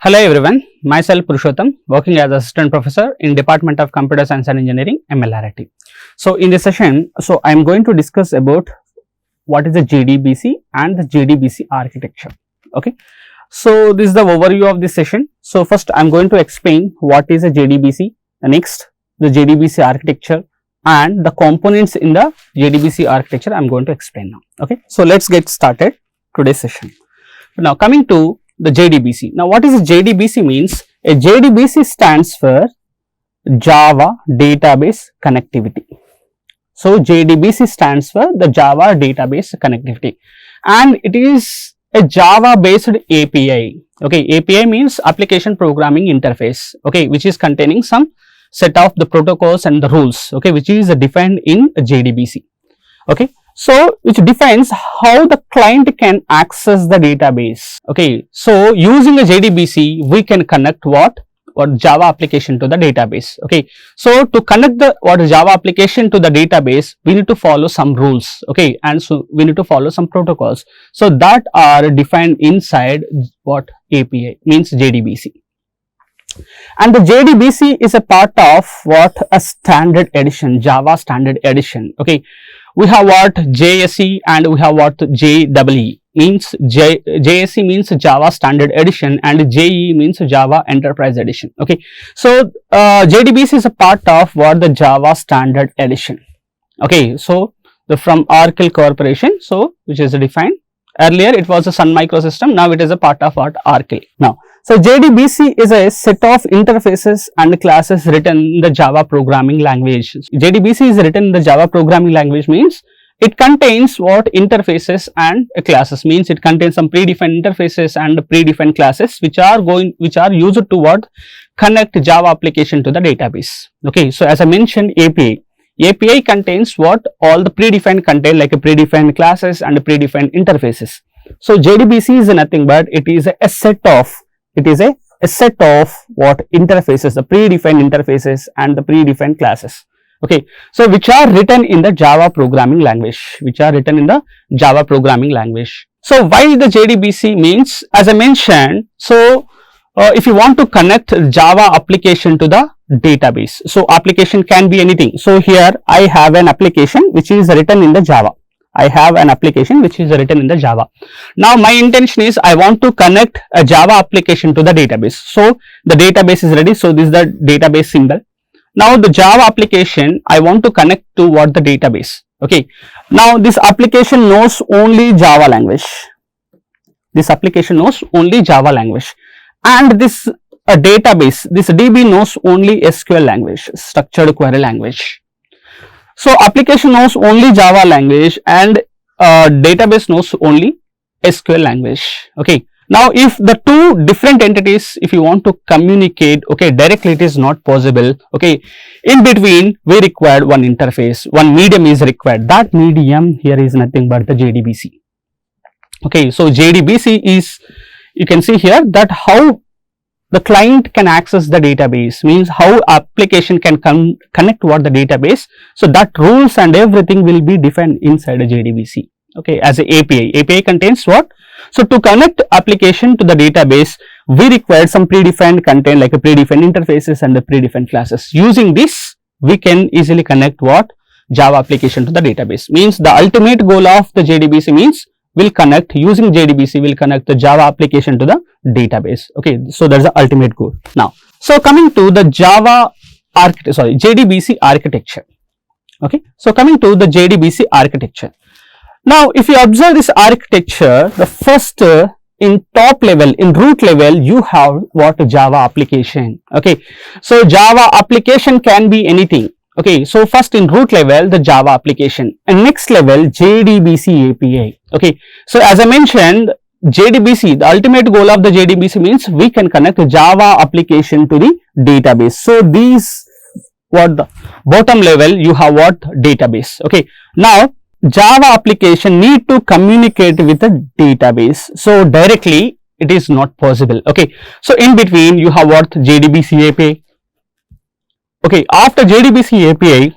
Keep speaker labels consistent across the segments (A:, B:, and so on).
A: Hello everyone, myself Purushotham, working as Assistant Professor in Department of Computer Science and Engineering, MLR. So in this session, I am going to discuss about what is the JDBC and the JDBC architecture. Okay, so this is the overview of this session. So first I am going to explain what is a JDBC, next the JDBC architecture and the components in the JDBC architecture I am going to explain now. Okay, so let's get started today's session. Now coming to the JDBC. Now what is a JDBC means? A JDBC stands for Java Database Connectivity. So JDBC stands for the Java Database Connectivity and it is a Java based API. Okay, API means Application Programming Interface. Okay, which is containing some set of the protocols and the rules. Okay, which is defined in JDBC. Okay. So, which defines how the client can access the database. Okay, so using a JDBC, we can connect what Java application to the database. Okay, so to connect the Java application to the database, we need to follow some rules. Okay, and so we need to follow some protocols. So that are defined inside what API means JDBC. And the JDBC is a part of what a standard edition, Java standard edition. Okay. We have what JSE and we have what JEE means. JSE means Java Standard Edition and JE means Java Enterprise Edition. Okay, so JDBC is a part of what the Java Standard Edition. Okay, so from Oracle Corporation, so which is defined earlier. It was a Sun Microsystem. Now it is a part of what Oracle. Now, so JDBC is a set of interfaces and classes written in the Java programming language. JDBC is written in the Java programming language means it contains what interfaces and classes, means it contains some predefined interfaces and predefined classes which are used to what connect Java application to the database. Okay, so as I mentioned, API contains what all the predefined content like a predefined classes and predefined interfaces. So JDBC is nothing but it is a set of what interfaces, the predefined interfaces and the predefined classes. Okay, so which are written in the Java programming language, So why the JDBC means, as I mentioned, so if you want to connect Java application to the database, so application can be anything. So here I have an application which is written in the Java. Now my intention is I want to connect a Java application to the database. So the database is ready. So this is the database symbol. Now the Java application I want to connect to what the database. Okay. Now this application knows only Java language. And this database, this DB knows only SQL language, structured query language. So application knows only Java language and database knows only SQL language. Okay. Now if the two different entities, if you want to communicate, okay, directly it is not possible. Okay. In between we required one interface, one medium is required. That medium here is nothing but the JDBC. Okay. So JDBC is, you can see here that how the client can access the database, means how application can connect what the database. So that rules and everything will be defined inside a JDBC. Okay, as a API. API contains what? So to connect application to the database, we require some predefined content like a predefined interfaces and the predefined classes. Using this, we can easily connect what? Java application to the database. Means the ultimate goal of the JDBC means will connect, using JDBC will connect the Java application to the database. Okay, so that's the ultimate goal. Now, so coming to the JDBC architecture. Okay, so coming to the JDBC architecture. Now, if you observe this architecture, the first in top level, in root level, you have what? Java application. Okay, so Java application can be anything. Okay, so first in root level the Java application and next level JDBC API. Okay, so as I mentioned, JDBC, the ultimate goal of the JDBC means we can connect the Java application to the database. So these what the bottom level you have what? Database. Okay, now Java application need to communicate with the database. So directly it is not possible. Okay, so in between you have what? JDBC API. Okay, after JDBC API,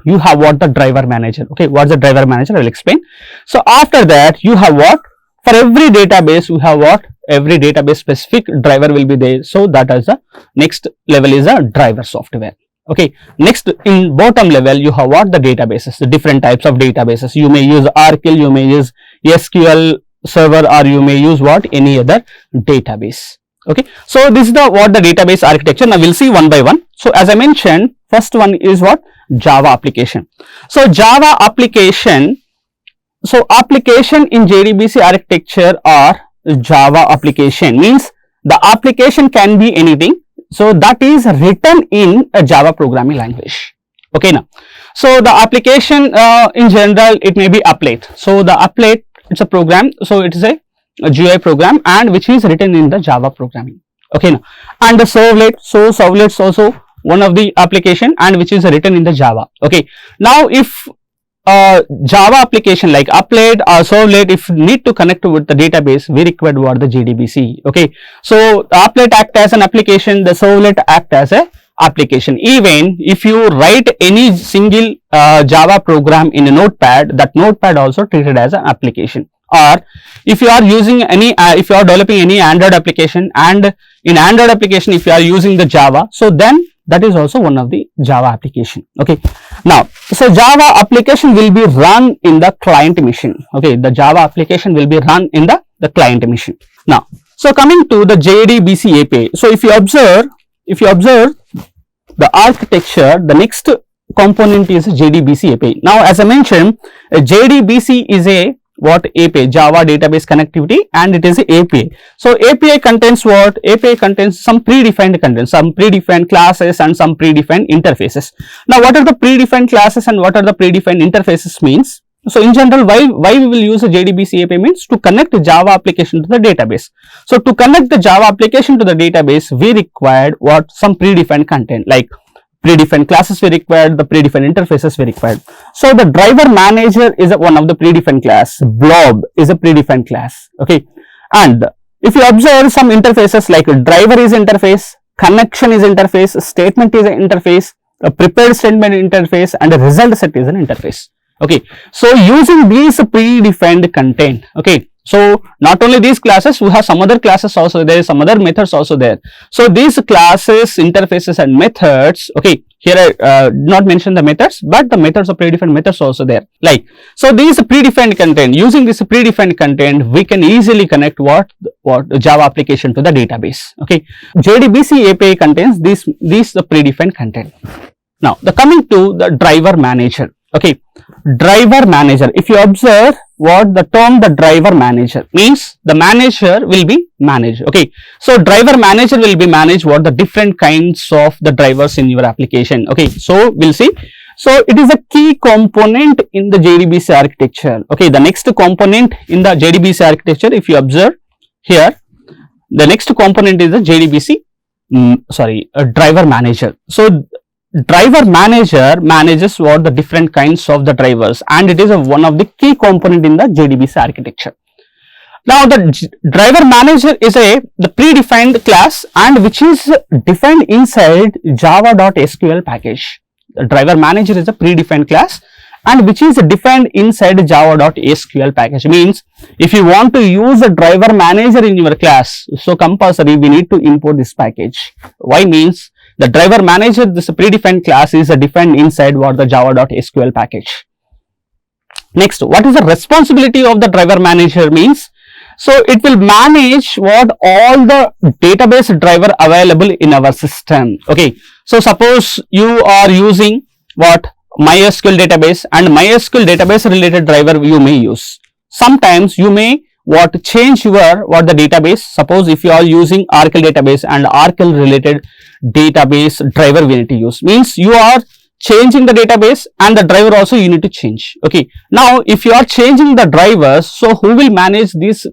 A: you have what? The driver manager. Okay, what's the driver manager? I will explain. So after that, you have what? For every database, we have what? Every database specific driver will be there. So that is the next level is a driver software. Okay. Next, in bottom level, you have what? The databases, the different types of databases. You may use Oracle, you may use SQL server, or you may use what? Any other database. Okay. So this is the what the database architecture. Now we'll see one by one. So as I mentioned, first one is what? Java application. So Java application. So application in JDBC architecture or Java application means the application can be anything. So that is written in a Java programming language. Okay now. So the application in general, it may be applet. So the applet, it's a program. So it is a GUI program and which is written in the Java programming. Okay now. And the servlet. So servlets also one of the application and which is written in the Java. Okay. Now if Java application like applet or servlet, if need to connect with the database, we require what? The JDBC. Okay. So the applet act as an application, the servlet act as a application. Even if you write any single Java program in a notepad, that notepad also treated as an application. Or if you are using any, if you are developing any Android application, and in Android application if you are using the Java, so then that is also one of the Java application. Okay. Now, so Java application will be run in the client machine. Okay. The Java application will be run in the client machine. Now, so coming to the JDBC API. So if you observe the architecture, the next component is JDBC API. Now, as I mentioned, JDBC is a what? API, Java database connectivity, and it is a API. So API contains what? API contains some predefined content, some predefined classes and some predefined interfaces. Now what are the predefined classes and what are the predefined interfaces means? So in general, why we will use a JDBC API means to connect the Java application to the database. So to connect the Java application to the database, we required what? Some predefined content, like predefined classes we required, the predefined interfaces we required. So the driver manager is one of the predefined class, blob is a predefined class. Okay. And if you observe some interfaces like driver is interface, connection is interface, statement is an interface, a prepared statement interface, and a result set is an interface. Okay. So using these predefined content, okay. So not only these classes, we have some other classes also there, some other methods also there. So these classes, interfaces and methods, okay, here I not mention the methods, but the methods of predefined methods also there. Like, so these predefined content, using this predefined content, we can easily connect what Java application to the database. Okay, JDBC API contains the predefined content. Now, coming to the driver manager. Okay, driver manager. If you observe what the term the driver manager means, the manager will be managed. Okay, so driver manager will be managed what the different kinds of the drivers in your application. Okay, so we'll see. So it is a key component in the JDBC architecture. Okay, the next component in the JDBC architecture, if you observe here, the next component is the JDBC, driver manager. So driver manager manages what the different kinds of the drivers, and it is one of the key component in the JDBC architecture. Now the driver manager is the predefined class and which is defined inside java.sql package. The driver manager is a predefined class and which is defined inside java.sql package. Means if you want to use a driver manager in your class, so compulsory we need to import this package. Why? Means the driver manager, this predefined class is defined inside what the java.sql package. Next, what is the responsibility of the driver manager means? So it will manage what all the database driver available in our system. Okay, so suppose you are using what MySQL database, and MySQL database related driver you may use. Sometimes you may change your the database. Suppose if you are using Oracle database and Oracle related database driver we need to use, means you are changing the database and the driver also you need to change. Okay, now if you are changing the drivers, so who will manage these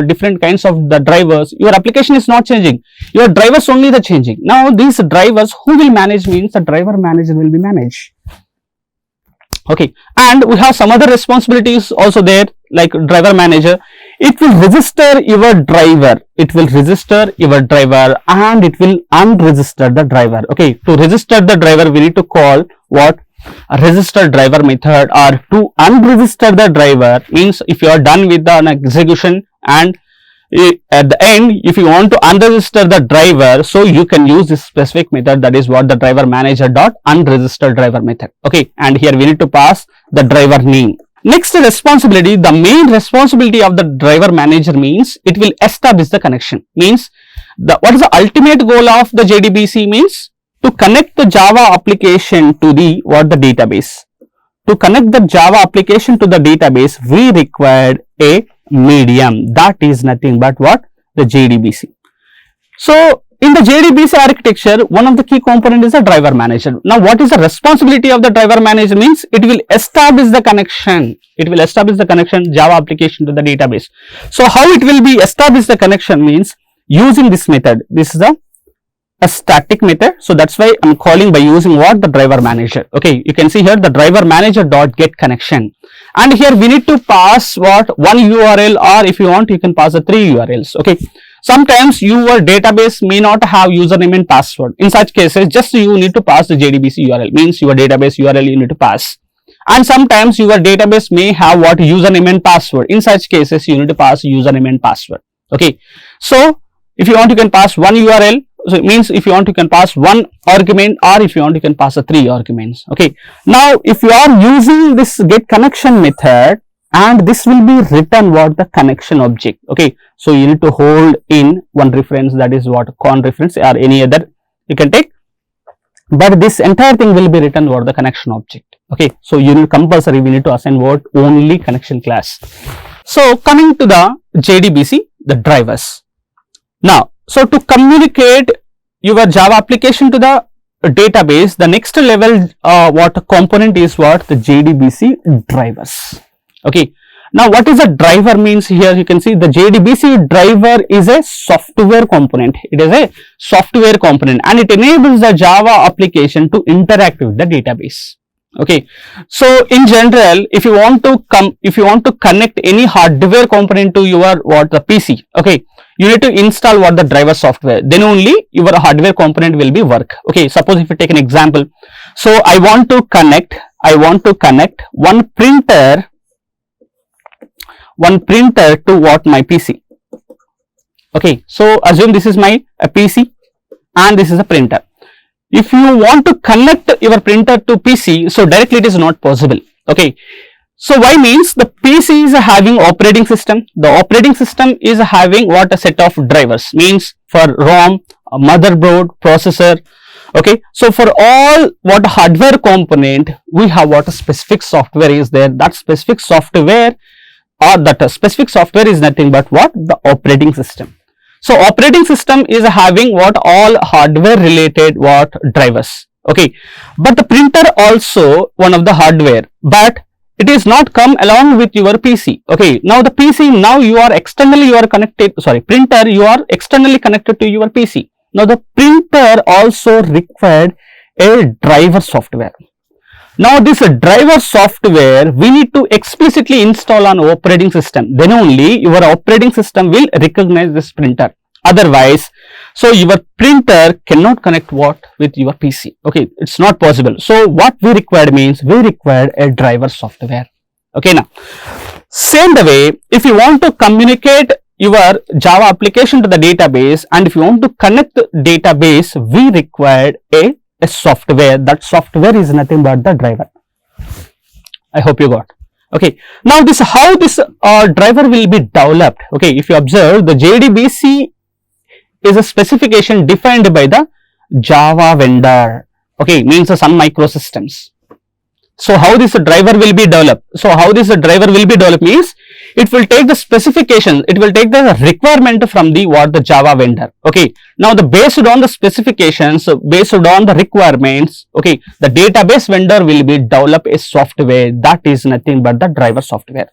A: different kinds of the drivers? Your application is not changing, your drivers only the changing. Now these drivers who will manage means the driver manager will be managed. Okay, and we have some other responsibilities also there, like driver manager. It will register your driver, and it will unregister the driver. Okay, to register the driver we need to call what a register driver method, or to unregister the driver means if you are done with an execution and at the end, if you want to unregister the driver, so you can use this specific method, that is what the driver manager dot unregister driver method. Okay, and here we need to pass the driver name. Next responsibility, the main responsibility of the driver manager means it will establish the connection. Means what is the ultimate goal of the JDBC means to connect the Java application to the database. To connect the Java application to the database, we required a medium, that is nothing but what? The JDBC. So in the JDBC architecture, one of the key component is the driver manager. Now what is the responsibility of the driver manager means it will establish the connection. It will establish the connection Java application to the database. So how it will be establish the connection means using this method. This is a static method, so that's why I'm calling by using what? The driver manager. Okay, you can see here the driver manager dot get connection, and here we need to pass what? One URL, or if you want you can pass the 3 URLs. Okay, sometimes your database may not have username and password. In such cases, just you need to pass the JDBC URL, means your database URL you need to pass. And sometimes your database may have what? Username and password. In such cases, you need to pass username and password. Okay, so if you want you can pass one URL. So it means if you want you can pass one argument, or if you want you can pass 3 arguments. Okay, now if you are using this get connection method, and this will be written what? The connection object. Okay, so you need to hold in one reference, that is what? Con reference, or any other you can take, but this entire thing will be written what? The connection object. Okay, so you need compulsory we need to assign what? Only connection class. So coming to the JDBC, the drivers. Now, so to communicate your Java application to the database, the next level what component is what? The JDBC drivers. Okay, now what is a driver means? Here you can see the JDBC driver is a software component. It is a software component, and it enables the Java application to interact with the database. Okay, so in general, if you want to connect any hardware component to your what? The PC. Okay, you need to install what? The driver software, then only your hardware component will be work. Okay, suppose if you take an example, so I want to connect one printer to what? My PC. Okay, so assume this is my PC and this is a printer. If you want to connect your printer to PC, so directly it is not possible. Okay, so why means the PC is having operating system. The operating system is having what? A set of drivers, means for ROM, motherboard, processor. Okay, so for all what hardware component, we have what? A specific software is there. That specific software, or that specific software is nothing but what? The operating system. So operating system is having what? All hardware related what? Drivers. Okay, but the printer also one of the hardware, but it is not come along with your PC. Okay, now the PC, now you are externally connected, printer you are externally connected to your PC. Now the printer also required a driver software. Now this driver software we need to explicitly install on operating system, then only your operating system will recognize this printer. Otherwise, so your printer cannot connect what? With your PC. Okay, it's not possible. So what we required means we required a driver software. Okay, now same the way, if you want to communicate your Java application to the database, and if you want to connect the database, we required a software. That software is nothing but the driver. I hope you got. Okay, now this how this driver will be developed. Okay, if you observe, the JDBC is a specification defined by the Java vendor. Okay, means the Sun Microsystems. So how this driver will be developed? So how this driver will be developed means it will take the specification, it will take the requirement from the what? The Java vendor. Okay, now the based on the specifications, based on the requirements, okay, the database vendor will be develop a software that is nothing but the driver software.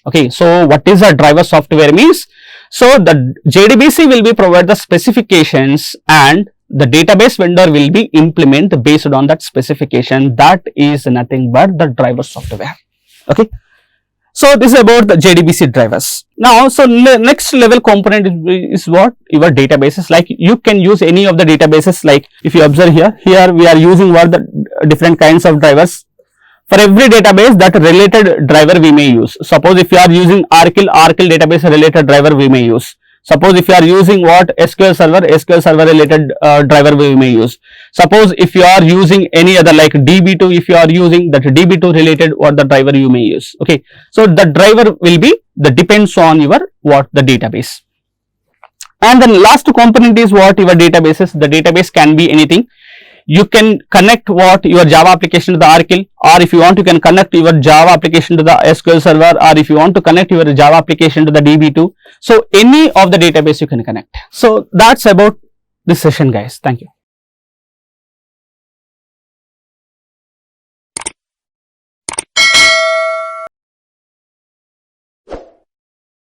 A: Okay, so what is a driver software means? So the JDBC will be provide the specifications, and the database vendor will be implement based on that specification. That is nothing but the driver software. Okay, so this is about the JDBC drivers. Now, so next level component is what? Your databases. Like you can use any of the databases. Like if you observe here we are using what? The different kinds of drivers. For every database, that related driver we may use. Suppose if you are using Oracle database related driver we may use. Suppose if you are using what SQL Server related driver we may use. Suppose if you are using any other like DB2, if you are using that DB2 related what the driver you may use. Okay, so the driver will be the depends on your what the database. And then last component is what your databases. The database can be anything. You can connect what your Java application to the Oracle, or if you want you can connect your Java application to the SQL Server, or if you want to connect your Java application to the DB2. So any of the database you can connect. So that's about this session guys. Thank you.